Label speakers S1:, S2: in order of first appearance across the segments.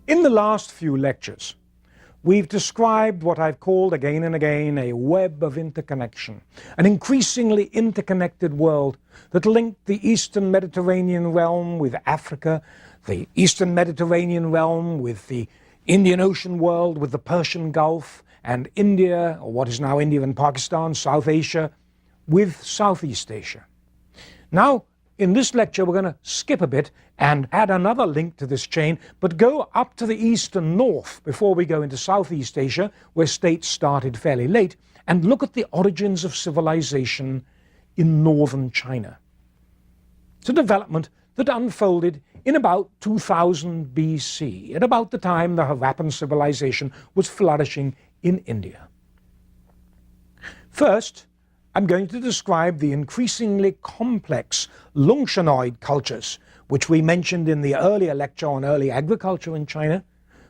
S1: In the last few lectures, we've described what I've called again and again a web of interconnection, an increasingly interconnected world that linked the Eastern Mediterranean realm with Africa, the Eastern Mediterranean realm with the Indian Ocean world, with the Persian Gulf, and India, or what is now India and Pakistan, South Asia, with Southeast Asia. Now, in this lecture, we're going to skip a bit and add another link to this chain, but go up to the east and north before we go into Southeast Asia, where states started fairly late, and look at the origins of civilization in northern China. It's a development that unfolded in about 2000 BC, at about the time the Harappan Civilization was flourishing in India. First, I'm going to describe the increasingly complex Longshanoid cultures, which we mentioned in the earlier lecture on early agriculture in China,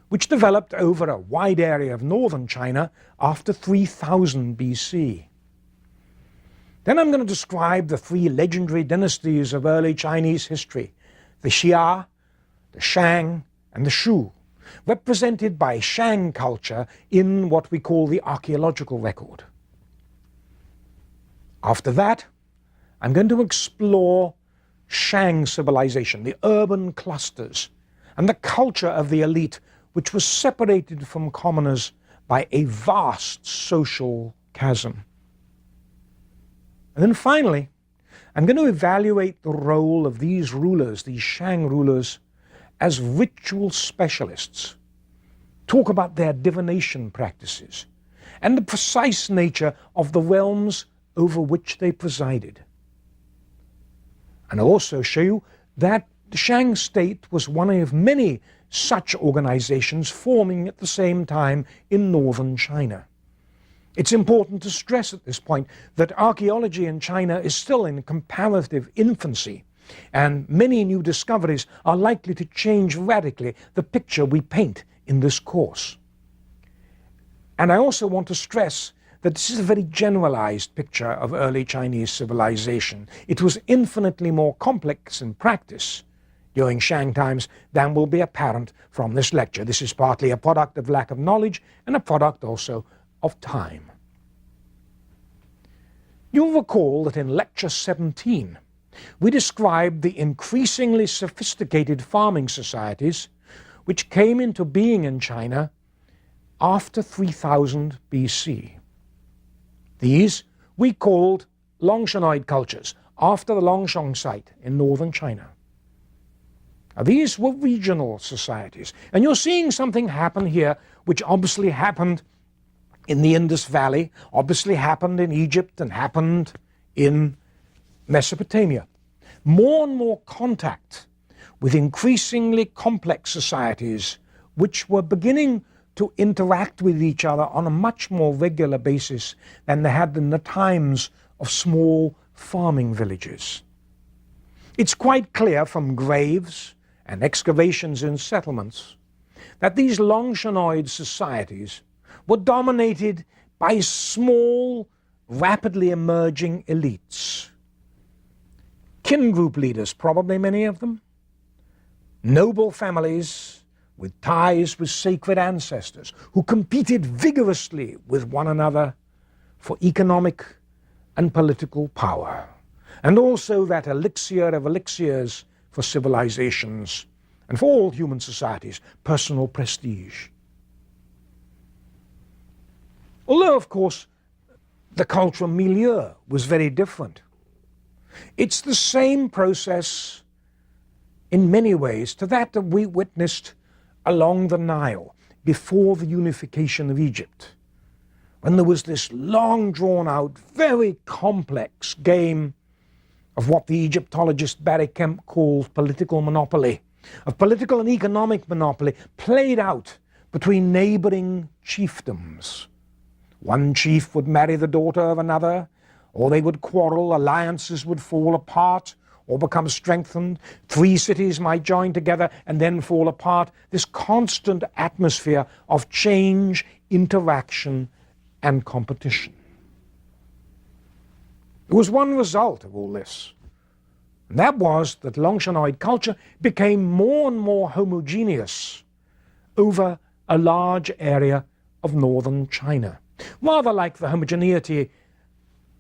S1: which developed over a wide area of northern China after 3000 BC. Then I'm going to describe the three legendary dynasties of early Chinese history, the Xia, the Shang, and the Shu, represented by Shang culture in what we call the archaeological record. After that, I'm going to explore Shang civilization, the urban clusters, and the culture of the elite, which was separated from commoners by a vast social chasm. And then finally, I'm going to evaluate the role of these rulers, these Shang rulers, as ritual specialists, talk about their divination practices, and the precise nature of the realms over which they presided. And I'll also show you that the Shang state was one of many such organizations forming at the same time in northern China. It's important to stress at this point that archaeology in China is still in comparative infancy, and many new discoveries are likely to change radically the picture we paint in this course. And I also want to stress that this is a very generalized picture of early Chinese civilization. It was infinitely more complex in practice during Shang times than will be apparent from this lecture. This is partly a product of lack of knowledge and a product also of time. You'll recall that in Lecture 17, we described the increasingly sophisticated farming societies which came into being in China after 3000 BC. These we called Longshanoid cultures, after the Longshong site in northern China. Now, these were regional societies, and you're seeing something happen here which obviously happened in the Indus Valley, obviously happened in Egypt, and happened in Mesopotamia. More and more contact with increasingly complex societies which were beginning to interact with each other on a much more regular basis than they had in the times of small farming villages. It's quite clear from graves and excavations in settlements that these Longshanoid societies were dominated by small, rapidly emerging elites. Kin group leaders, probably many of them, noble families with ties with sacred ancestors, who competed vigorously with one another for economic and political power, and also that elixir of elixirs for civilizations and for all human societies, personal prestige. Although, of course, the cultural milieu was very different. It's the same process in many ways to that we witnessed along the Nile before the unification of Egypt, when there was this long drawn out, very complex game of what the Egyptologist Barry Kemp called political monopoly, of political and economic monopoly played out between neighboring chiefdoms. One chief would marry the daughter of another, or they would quarrel, alliances would fall apart or become strengthened. Three cities might join together and then fall apart. This constant atmosphere of change, interaction, and competition. There was one result of all this, and that was that Longshanoid culture became more and more homogeneous over a large area of northern China, rather like the homogeneity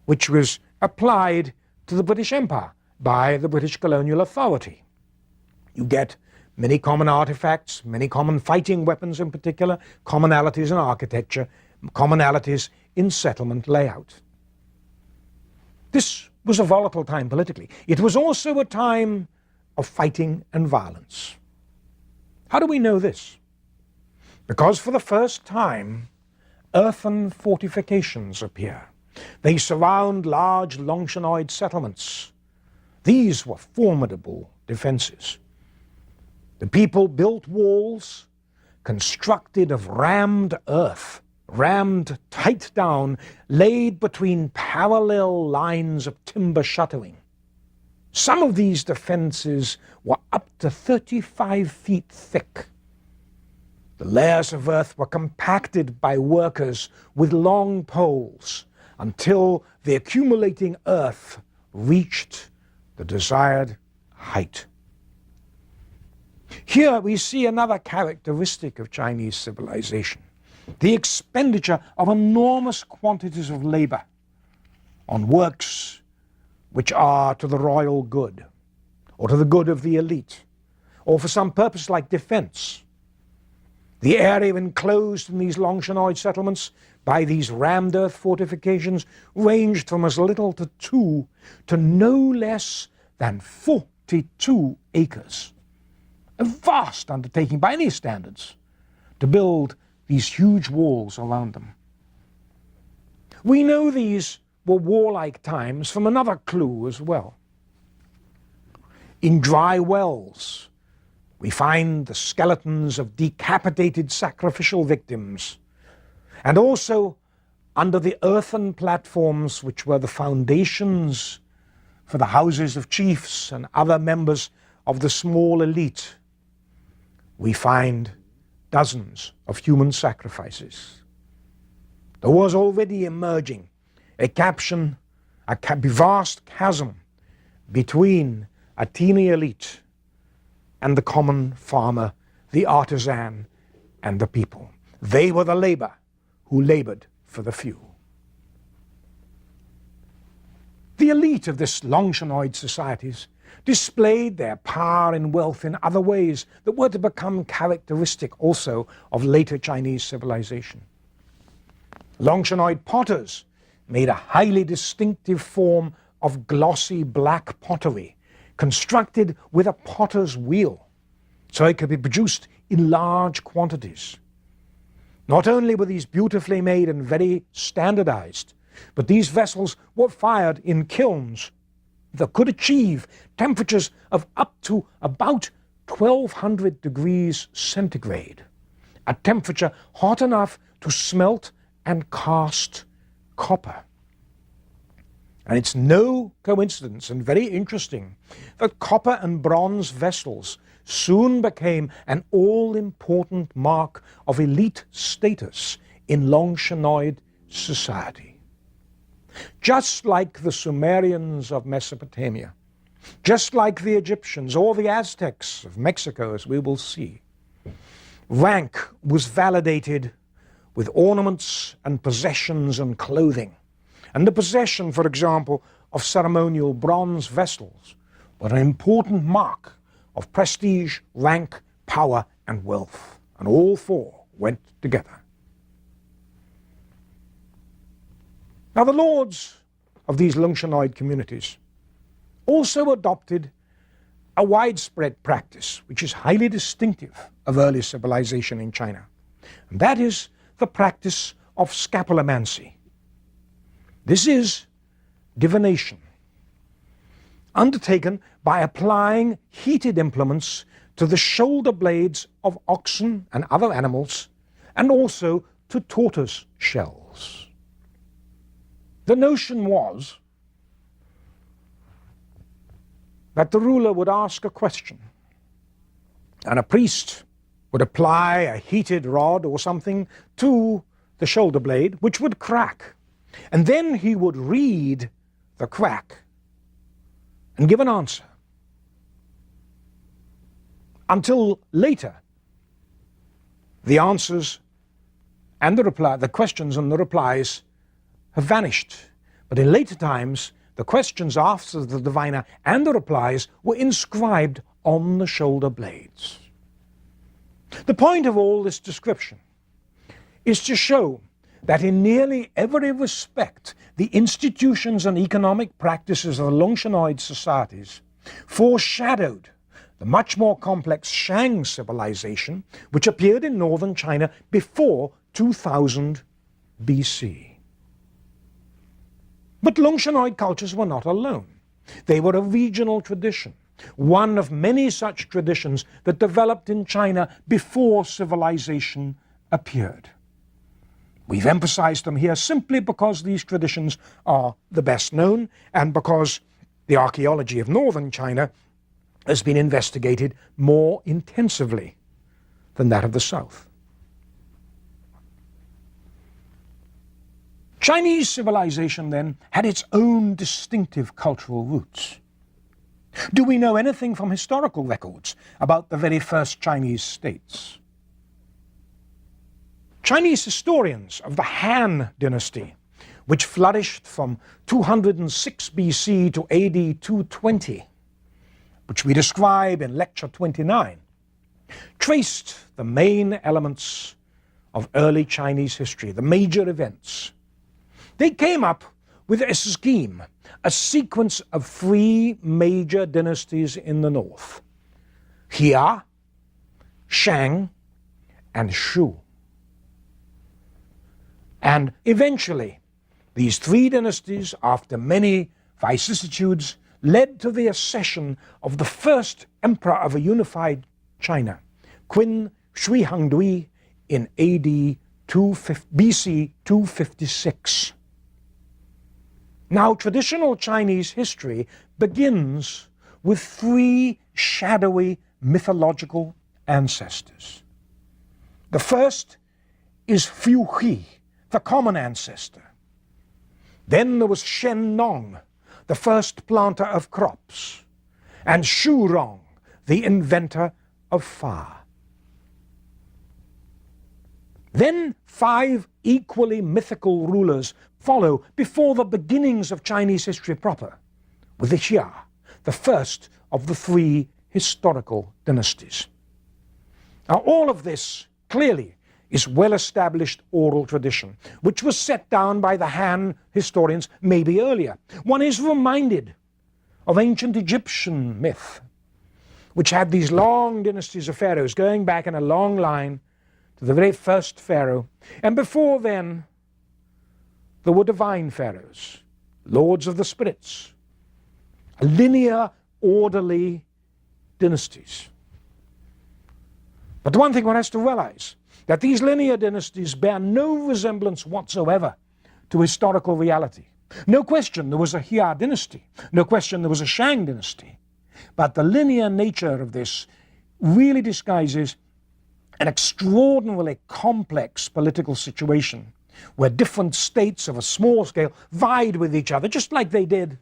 S1: which was applied to the British Empire by the British colonial authority. You get many common artifacts, many common fighting weapons in particular, commonalities in architecture, commonalities in settlement layout. This was a volatile time politically. It was also a time of fighting and violence. How do we know this? Because for the first time, earthen fortifications appear. They surround large Longshanoid settlements. These were formidable defenses. The people built walls constructed of rammed earth, rammed tight down, laid between parallel lines of timber shuttering. Some of these defenses were up to 35 feet thick. The layers of earth were compacted by workers with long poles until the accumulating earth reached the desired height. Here we see another characteristic of Chinese civilization: the expenditure of enormous quantities of labor on works which are to the royal good, or to the good of the elite, or for some purpose like defense. The area enclosed in these Longshanoid settlements by these rammed earth fortifications ranged from as little to 2 to no less than 42 acres. A vast undertaking by any standards to build these huge walls around them. We know these were warlike times from another clue as well. In dry wells, we find the skeletons of decapitated sacrificial victims, and also under the earthen platforms which were the foundations for the houses of chiefs and other members of the small elite, we find dozens of human sacrifices. There was already emerging a vast chasm between a teeny elite and the common farmer, the artisan, and the people. They were the labor who labored for the few. The elite of this Longshanoid societies displayed their power and wealth in other ways that were to become characteristic also of later Chinese civilization. Longshanoid potters made a highly distinctive form of glossy black pottery, constructed with a potter's wheel, so it could be produced in large quantities. Not only were these beautifully made and very standardized, but these vessels were fired in kilns that could achieve temperatures of up to about 1200 degrees centigrade, a temperature hot enough to smelt and cast copper. And it's no coincidence, and very interesting, that copper and bronze vessels soon became an all-important mark of elite status in Longshanoid society. Just like the Sumerians of Mesopotamia, just like the Egyptians or the Aztecs of Mexico, as we will see, rank was validated with ornaments and possessions and clothing. And the possession, for example, of ceremonial bronze vessels was an important mark of prestige, rank, power, and wealth. And all four went together. Now, the lords of these Longshanoid communities also adopted a widespread practice which is highly distinctive of early civilization in China. And that is the practice of scapulomancy. This is divination, undertaken by applying heated implements to the shoulder blades of oxen and other animals, and also to tortoise shells. The notion was that the ruler would ask a question, and a priest would apply a heated rod or something to the shoulder blade, which would crack. And then he would read the crack and give an answer. Until later, the answers and the questions and the replies have vanished. But in later times, the questions after the diviner and the replies were inscribed on the shoulder blades. The point of all this description is to show that in nearly every respect, the institutions and economic practices of Longshanoid societies foreshadowed the much more complex Shang civilization, which appeared in northern China before 2000 BC. But Longshanoid cultures were not alone. They were a regional tradition, one of many such traditions that developed in China before civilization appeared. We've emphasized them here simply because these traditions are the best known and because the archaeology of northern China has been investigated more intensively than that of the south. Chinese civilization, then, had its own distinctive cultural roots. Do we know anything from historical records about the very first Chinese states? Chinese historians of the Han dynasty, which flourished from 206 BC to AD 220, which we describe in Lecture 29, traced the main elements of early Chinese history, the major events. They came up with a scheme, a sequence of three major dynasties in the north: Hia, Shang, and Shu. And eventually, these three dynasties, after many vicissitudes, led to the accession of the first emperor of a unified China, Qin Shi Huangdi, in AD BC 256. Now, traditional Chinese history begins with three shadowy mythological ancestors. The first is Fu He, the common ancestor. Then there was Shen Nong, the first planter of crops, and Shu Rong, the inventor of fire. Then 5 equally mythical rulers follow before the beginnings of Chinese history proper, with the Xia, the first of the 3 historical dynasties. Now, all of this clearly is well-established oral tradition, which was set down by the Han historians maybe earlier. One is reminded of ancient Egyptian myth, which had these long dynasties of pharaohs going back in a long line to the very first pharaoh. And before then, there were divine pharaohs, lords of the spirits, linear, orderly dynasties. But the one thing one has to realize, that these linear dynasties bear no resemblance whatsoever to historical reality. No question there was a Hia dynasty, no question there was a Shang dynasty, but the linear nature of this really disguises an extraordinarily complex political situation where different states of a small scale vied with each other, just like they did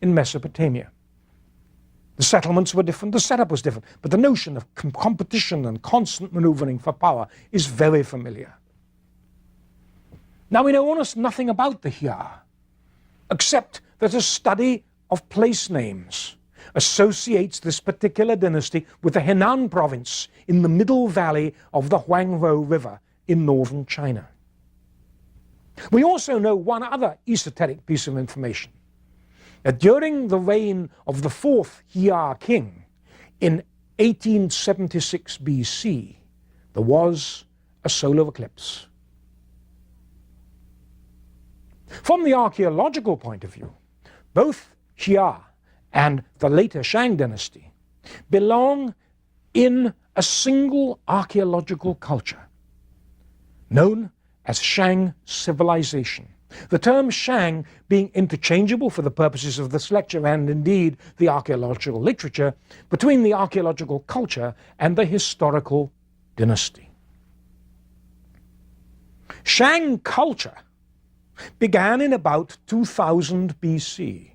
S1: in Mesopotamia. The settlements were different, the setup was different, but the notion of competition and constant maneuvering for power is very familiar. Now, we know almost nothing about the Hia, except that a study of place names associates this particular dynasty with the Henan province in the middle valley of the Huanghe River in northern China. We also know one other esoteric piece of information, that during the reign of the 4th Hia king in 1876 BC, there was a solar eclipse. From the archaeological point of view, both Hia and the later Shang dynasty belong in a single archaeological culture known as Shang Civilization. The term Shang being interchangeable for the purposes of this lecture and indeed the archaeological literature between the archaeological culture and the historical dynasty. Shang culture began in about 2000 BC.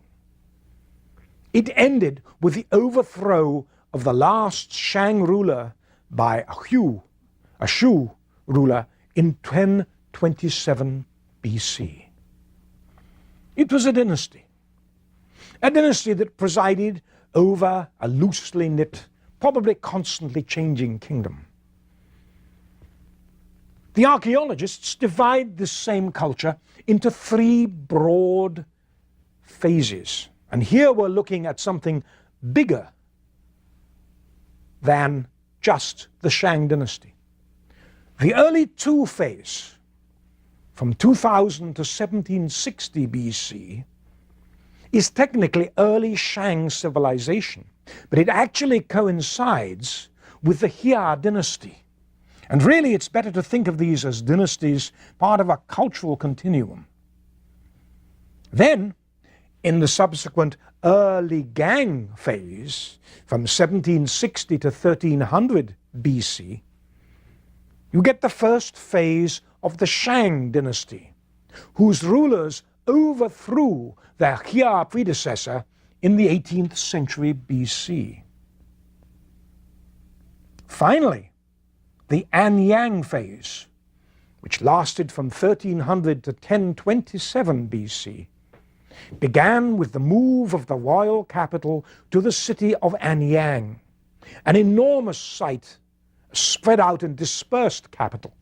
S1: It ended with the overthrow of the last Shang ruler by a Shu ruler in 1027 BC. It was a dynasty that presided over a loosely knit, probably constantly changing kingdom. The archaeologists divide this same culture into three broad phases. And here we're looking at something bigger than just the Shang dynasty. The early two phase, from 2000 to 1760 BC, is technically early Shang civilization, but it actually coincides with the Hia dynasty. And really it's better to think of these as dynasties, part of a cultural continuum. Then, in the subsequent early Gang phase, from 1760 to 1300 BC, you get the first phase of the Shang dynasty, whose rulers overthrew their Hia predecessor in the 18th century BC. Finally, the Anyang phase, which lasted from 1300 to 1027 BC, began with the move of the royal capital to the city of Anyang, an enormous site, a spread out and dispersed capital,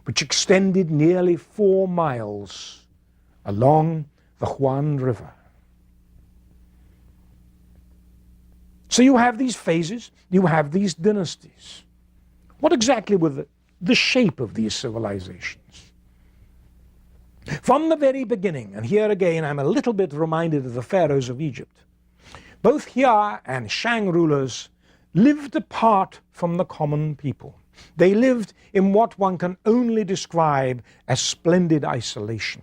S1: which extended nearly 4 miles along the Huan River. So you have these phases, you have these dynasties. What exactly were the shape of these civilizations? From the very beginning, and here again I'm a little bit reminded of the pharaohs of Egypt, both Hia and Shang rulers lived apart from the common people. They lived in what one can only describe as splendid isolation.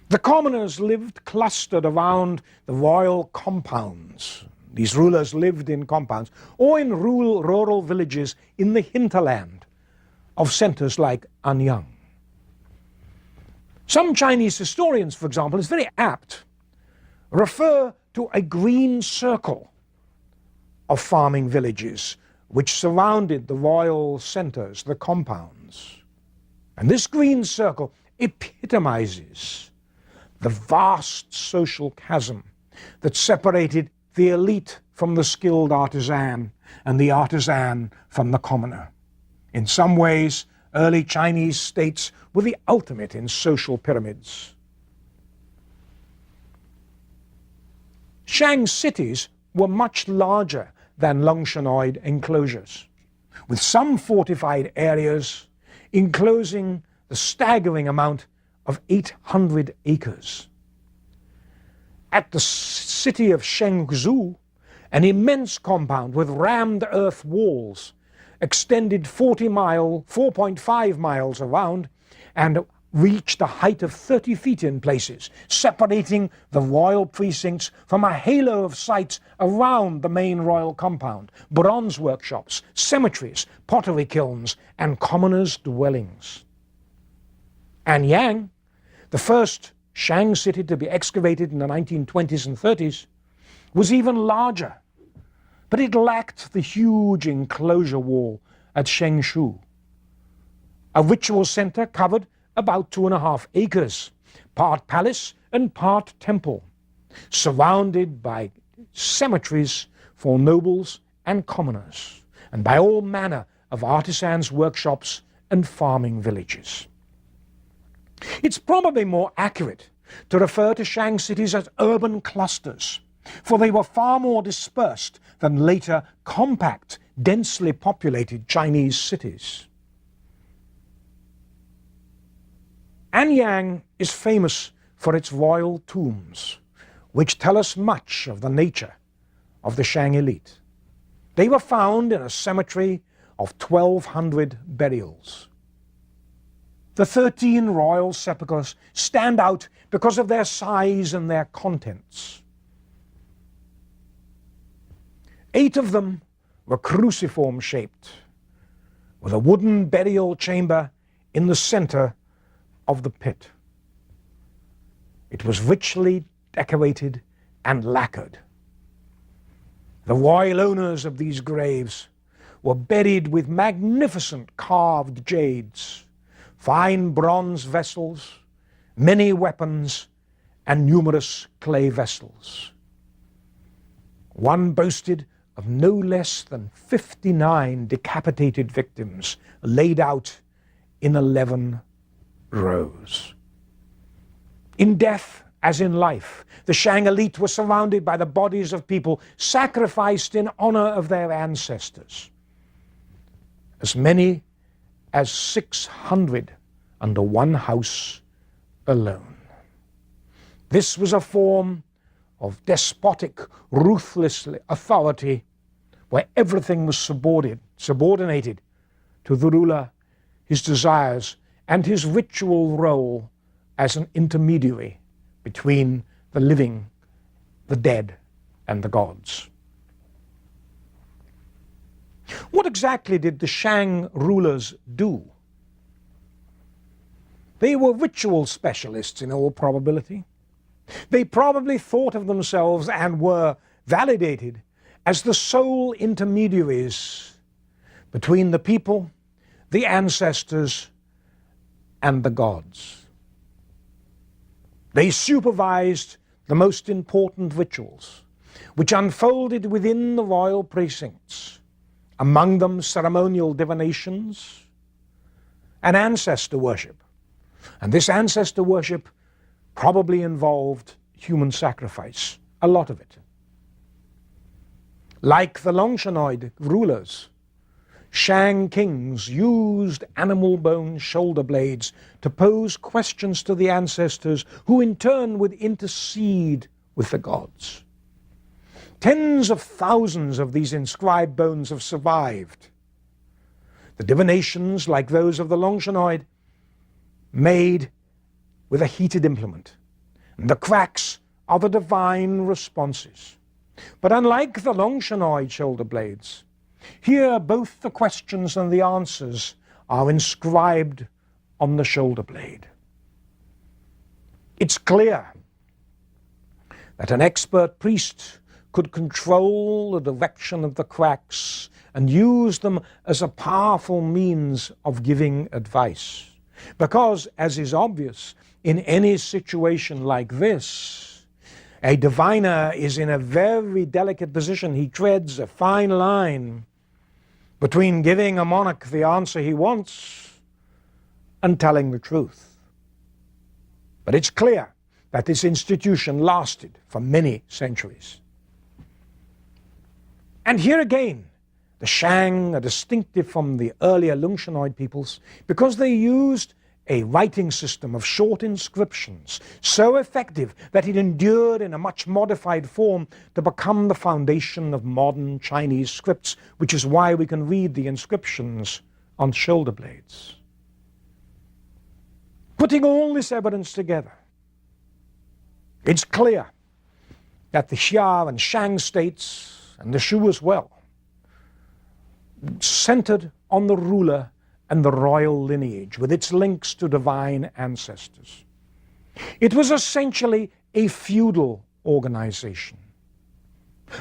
S1: The commoners lived clustered around the royal compounds. These rulers lived in compounds or in rural villages in the hinterland of centers like Anyang. Some Chinese historians, for example, is very apt, refer to a green circle of farming villages which surrounded the royal centers, the compounds. And this green circle epitomizes the vast social chasm that separated the elite from the skilled artisan and the artisan from the commoner. In some ways, early Chinese states were the ultimate in social pyramids. Shang cities were much larger than Longshannoid enclosures, with some fortified areas enclosing the staggering amount of 800 acres. At the city of Shengzhou, an immense compound with rammed earth walls extended 4.5 miles around and reached a height of 30 feet in places, separating the royal precincts from a halo of sites around the main royal compound, bronze workshops, cemeteries, pottery kilns, and commoners' dwellings. Anyang, the first Shang city to be excavated in the 1920s and 30s, was even larger, but it lacked the huge enclosure wall at Shengshu. A ritual center covered about 2.5 acres, part palace and part temple, surrounded by cemeteries for nobles and commoners, and by all manner of artisans' workshops and farming villages. It's probably more accurate to refer to Shang cities as urban clusters, for they were far more dispersed than later compact, densely populated Chinese cities. Anyang is famous for its royal tombs, which tell us much of the nature of the Shang elite. They were found in a cemetery of 1,200 burials. The 13 royal sepulchres stand out because of their size and their contents. 8 of them were cruciform-shaped, with a wooden burial chamber in the center of the pit. It was richly decorated and lacquered. The royal owners of these graves were buried with magnificent carved jades, fine bronze vessels, many weapons, and numerous clay vessels. One boasted of no less than 59 decapitated victims laid out in 11 rows. In death, as in life, the Shang elite were surrounded by the bodies of people sacrificed in honor of their ancestors. As many as 600 under one house alone. This was a form of despotic, ruthless authority where everything was subordinated to the ruler, his desires, and his ritual role as an intermediary between the living, the dead, and the gods. What exactly did the Shang rulers do? They were ritual specialists in all probability. They probably thought of themselves and were validated as the sole intermediaries between the people, the ancestors, and the gods. They supervised the most important rituals, which unfolded within the royal precincts, among them ceremonial divinations and ancestor worship. And this ancestor worship probably involved human sacrifice, a lot of it. Like the Longshannoid rulers, Shang kings used animal bone shoulder blades to pose questions to the ancestors, who in turn would intercede with the gods. Tens of thousands of these inscribed bones have survived. The divinations, like those of the Longshannoid, made with a heated implement, and the cracks are the divine responses. But unlike the Longshannoid shoulder blades, here both the questions and the answers are inscribed on the shoulder blade. It's clear that an expert priest could control the direction of the cracks and use them as a powerful means of giving advice. Because, as is obvious, in any situation like this, a diviner is in a very delicate position. He treads a fine line between giving a monarch the answer he wants and telling the truth. But it's clear that this institution lasted for many centuries. And here again, the Shang are distinctive from the earlier Longshannoid peoples because they used a writing system of short inscriptions so effective that it endured in a much modified form to become the foundation of modern Chinese scripts, which is why we can read the inscriptions on shoulder blades. Putting all this evidence together, it's clear that the Xia and Shang states, and the Shu as well, centered on the ruler and the royal lineage with its links to divine ancestors. It was essentially a feudal organization.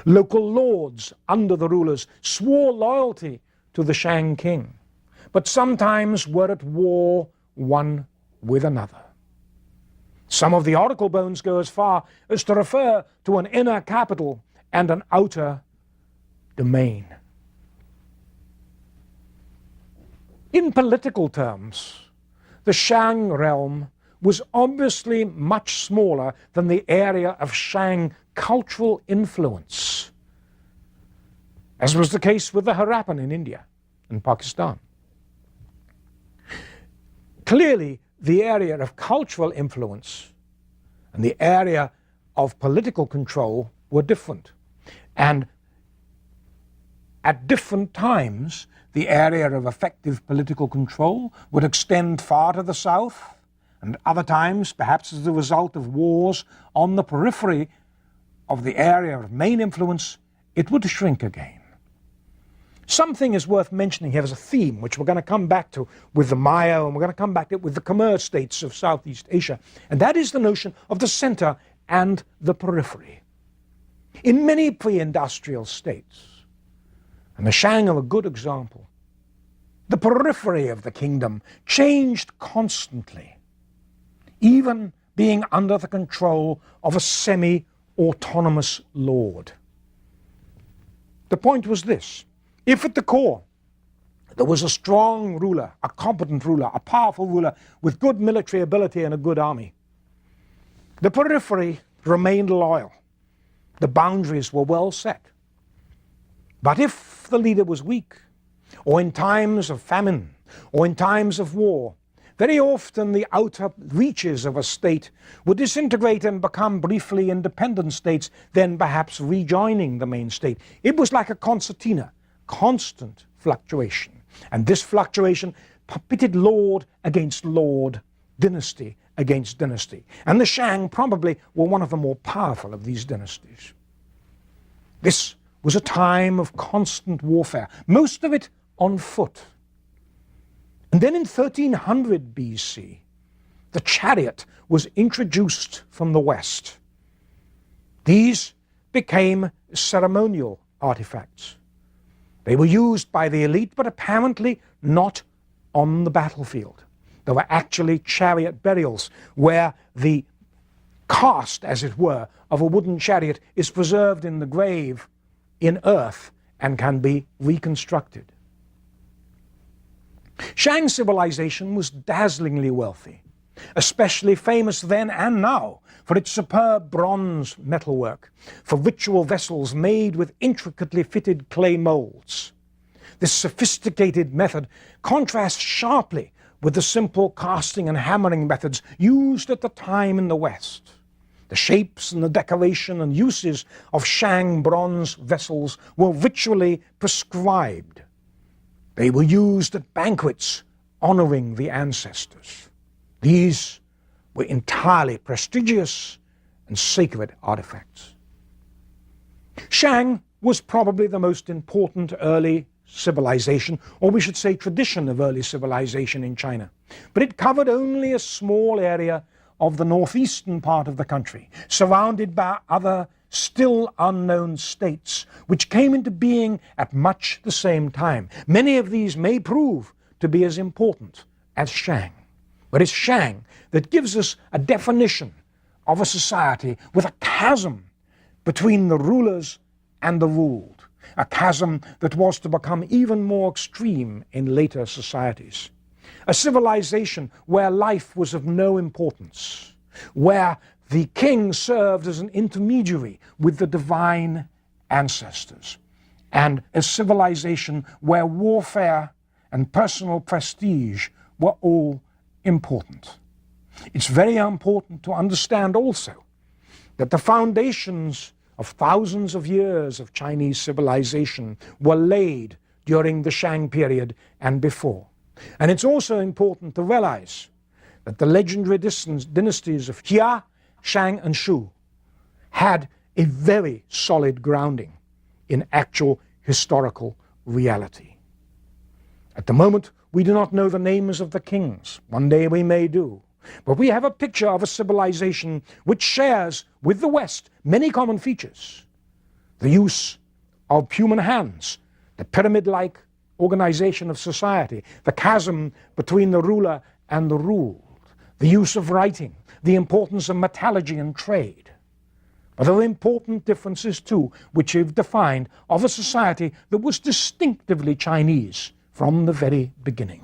S1: Local lords under the rulers swore loyalty to the Shang king, but sometimes were at war one with another. Some of the oracle bones go as far as to refer to an inner capital and an outer domain. In political terms, the Shang realm was obviously much smaller than the area of Shang cultural influence, as was the case with the Harappan in India and Pakistan. Clearly, the area of cultural influence and the area of political control were different. And at different times, the area of effective political control would extend far to the south, and other times, perhaps as a result of wars on the periphery of the area of main influence, it would shrink again. Something is worth mentioning here as a theme, which we're going to come back to with the Maya, and we're going to come back to it with the Khmer states of Southeast Asia, and that is the notion of the center and the periphery. In many pre-industrial states, And the Shang are a good example. The periphery of the kingdom changed constantly, even being under the control of a semi-autonomous lord. The point was this: if at the core there was a strong ruler, a competent ruler, a powerful ruler with good military ability and a good army, the periphery remained loyal. The boundaries were well set. But if the leader was weak, or in times of famine, or in times of war, very often the outer reaches of a state would disintegrate and become briefly independent states, then perhaps rejoining the main state. It was like a concertina, constant fluctuation. And this fluctuation pitted lord against lord, dynasty against dynasty. And the Shang probably were one of the more powerful of these dynasties. This was a time of constant warfare, most of it on foot. And then in 1300 BC, the chariot was introduced from the west. These became ceremonial artifacts. They were used by the elite, but apparently not on the battlefield. There were actually chariot burials where the cast, as it were, of a wooden chariot is preserved in the grave in earth and can be reconstructed. Shang civilization was dazzlingly wealthy, especially famous then and now for its superb bronze metalwork, for ritual vessels made with intricately fitted clay molds. This sophisticated method contrasts sharply with the simple casting and hammering methods used at the time in the West. The shapes and the decoration and uses of Shang bronze vessels were ritually prescribed. They were used at banquets honoring the ancestors. These were entirely prestigious and sacred artifacts. Shang was probably the most important early civilization, or we should say tradition of early civilization in China. But it covered only a small area of the northeastern part of the country, surrounded by other still unknown states, which came into being at much the same time. Many of these may prove to be as important as Shang. But it's Shang that gives us a definition of a society with a chasm between the rulers and the ruled, a chasm that was to become even more extreme in later societies. A civilization where life was of no importance, where the king served as an intermediary with the divine ancestors, and a civilization where warfare and personal prestige were all important. It's very important to understand also that the foundations of thousands of years of Chinese civilization were laid during the Shang period and before. And it's also important to realize that the legendary dynasties of Jia, Shang, and Shu had a very solid grounding in actual historical reality. At the moment, we do not know the names of the kings. One day we may do. But we have a picture of a civilization which shares with the West many common features. The use of human hands, the pyramid-like organization of society, the chasm between the ruler and the ruled, the use of writing, the importance of metallurgy and trade. But there are important differences too, which we've defined of a society that was distinctively Chinese from the very beginning.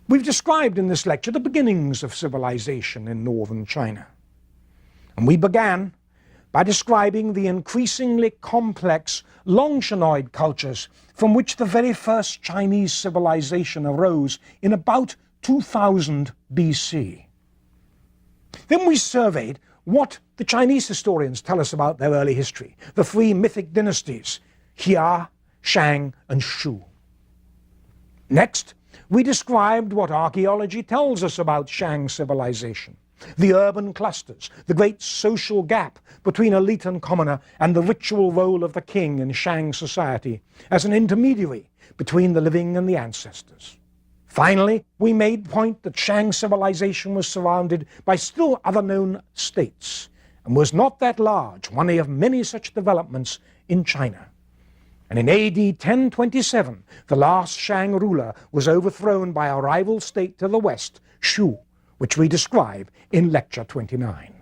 S1: We've described in this lecture the beginnings of civilization in northern China. And we began by describing the increasingly complex Longshannoid cultures from which the very first Chinese civilization arose in about 2000 BC. Then we surveyed what the Chinese historians tell us about their early history, the three mythic dynasties, Jia, Shang, and Shu. Next, we described what archaeology tells us about Shang civilization, the urban clusters, the great social gap between elite and commoner, and the ritual role of the king in Shang society as an intermediary between the living and the ancestors. Finally, we made point that Shang civilization was surrounded by still other known states, and was not that large, one of many such developments in China. And in AD 1027, the last Shang ruler was overthrown by a rival state to the west, Shu, which we describe in Lecture 29.